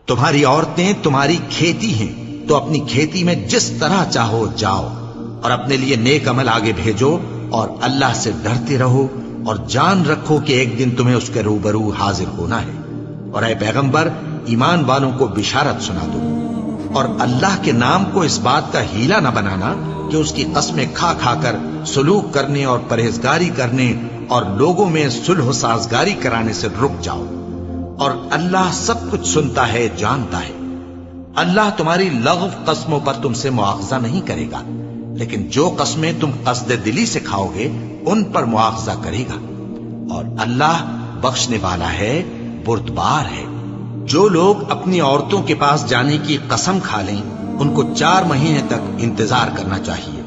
تمہاری عورتیں تمہاری کھیتی ہیں، تو اپنی کھیتی میں جس طرح چاہو جاؤ، اور اپنے لیے نیک عمل آگے بھیجو، اور اللہ سے ڈرتے رہو، اور جان رکھو کہ ایک دن تمہیں اس کے روبرو حاضر ہونا ہے۔ اور اے پیغمبر، ایمان والوں کو بشارت سنا دو، اور اللہ کے نام کو اس بات کا ہیلا نہ بنانا کہ اس کی قسمیں کھا کھا کر سلوک کرنے اور پرہیزگاری کرنے اور لوگوں میں صلح و سازگاری کرانے سے رک جاؤ، اور اللہ سب کچھ سنتا ہے، جانتا ہے۔ اللہ تمہاری لغو قسموں پر تم سے مواخذہ نہیں کرے گا، لیکن جو قسمیں تم قصد دلی سے کھاؤ گے ان پر مواخذہ کرے گا، اور اللہ بخشنے والا ہے، بردبار ہے۔ جو لوگ اپنی عورتوں کے پاس جانے کی قسم کھا لیں ان کو 4 مہینے تک انتظار کرنا چاہیے۔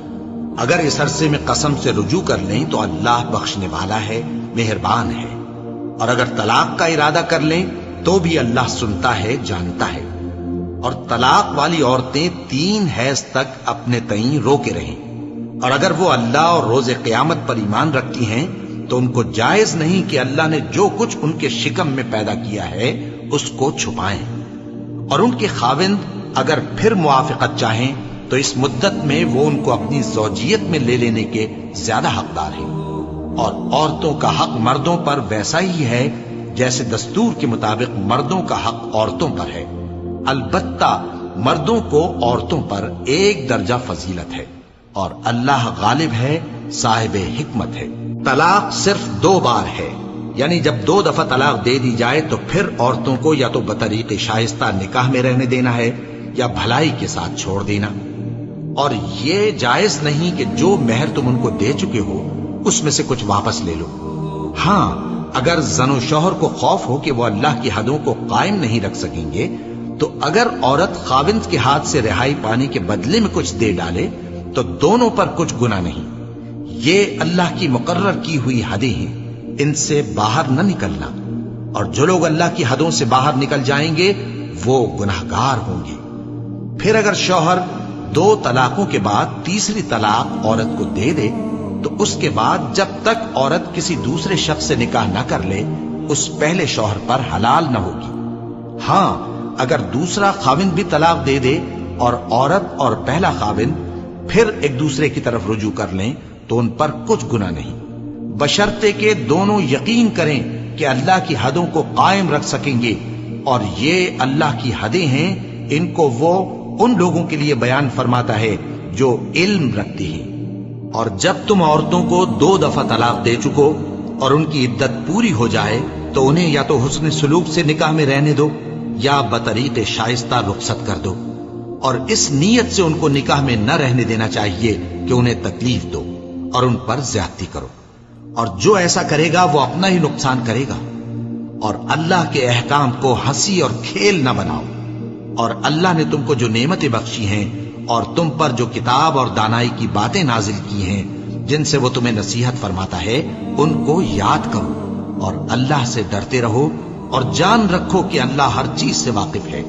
اگر اس عرصے میں قسم سے رجوع کر لیں تو اللہ بخشنے والا ہے، مہربان ہے۔ اور اگر طلاق کا ارادہ کر لیں تو بھی اللہ سنتا ہے، جانتا ہے۔ اور طلاق والی عورتیں 3 حیض تک اپنے تئیں روکے رہیں، اور اگر وہ اللہ اور روز قیامت پر ایمان رکھتی ہیں تو ان کو جائز نہیں کہ اللہ نے جو کچھ ان کے شکم میں پیدا کیا ہے اس کو چھپائیں۔ اور ان کے خاوند اگر پھر موافقت چاہیں تو اس مدت میں وہ ان کو اپنی زوجیت میں لے لینے کے زیادہ حقدار ہیں۔ اور عورتوں کا حق مردوں پر ویسا ہی ہے جیسے دستور کے مطابق مردوں کا حق عورتوں پر ہے، البتہ مردوں کو عورتوں پر 1 درجہ فضیلت ہے، اور اللہ غالب ہے، صاحب حکمت ہے۔ طلاق صرف 2 بار ہے، یعنی جب 2 دفعہ طلاق دے دی جائے تو پھر عورتوں کو یا تو بطریق شائستہ نکاح میں رہنے دینا ہے یا بھلائی کے ساتھ چھوڑ دینا۔ اور یہ جائز نہیں کہ جو مہر تم ان کو دے چکے ہو اس میں سے کچھ واپس لے لو۔ ہاں، اگر زن و شوہر کو خوف ہو کہ وہ اللہ کی حدوں کو قائم نہیں رکھ سکیں گے تو اگر عورت خاوند کے ہاتھ سے رہائی پانے کے بدلے میں کچھ دے ڈالے تو دونوں پر کچھ گناہ نہیں۔ یہ اللہ کی مقرر کی ہوئی حدیں ہیں، ان سے باہر نہ نکلنا، اور جو لوگ اللہ کی حدوں سے باہر نکل جائیں گے وہ گناہگار ہوں گے۔ پھر اگر شوہر 2 طلاقوں کے بعد تیسری طلاق عورت کو دے دے تو اس کے بعد جب تک عورت کسی دوسرے شخص سے نکاح نہ کر لے اس پہلے شوہر پر حلال نہ ہوگی۔ ہاں، اگر دوسرا خاوند بھی طلاق دے دے اور عورت اور پہلا خاوند پھر ایک دوسرے کی طرف رجوع کر لیں تو ان پر کچھ گناہ نہیں، بشرطے کہ دونوں یقین کریں کہ اللہ کی حدوں کو قائم رکھ سکیں گے، اور یہ اللہ کی حدیں ہیں، ان کو وہ ان لوگوں کے لیے بیان فرماتا ہے جو علم رکھتے ہیں۔ اور جب تم عورتوں کو 2 دفعہ طلاق دے چکو اور ان کی عدت پوری ہو جائے تو انہیں یا تو حسن سلوک سے نکاح میں رہنے دو یا بطریق شائستہ رخصت کر دو، اور اس نیت سے ان کو نکاح میں نہ رہنے دینا چاہیے کہ انہیں تکلیف دو اور ان پر زیادتی کرو، اور جو ایسا کرے گا وہ اپنا ہی نقصان کرے گا۔ اور اللہ کے احکام کو ہنسی اور کھیل نہ بناؤ، اور اللہ نے تم کو جو نعمتیں بخشی ہیں اور تم پر جو کتاب اور دانائی کی باتیں نازل کی ہیں جن سے وہ تمہیں نصیحت فرماتا ہے ان کو یاد کرو، اور اللہ سے ڈرتے رہو، اور جان رکھو کہ اللہ ہر چیز سے واقف ہے۔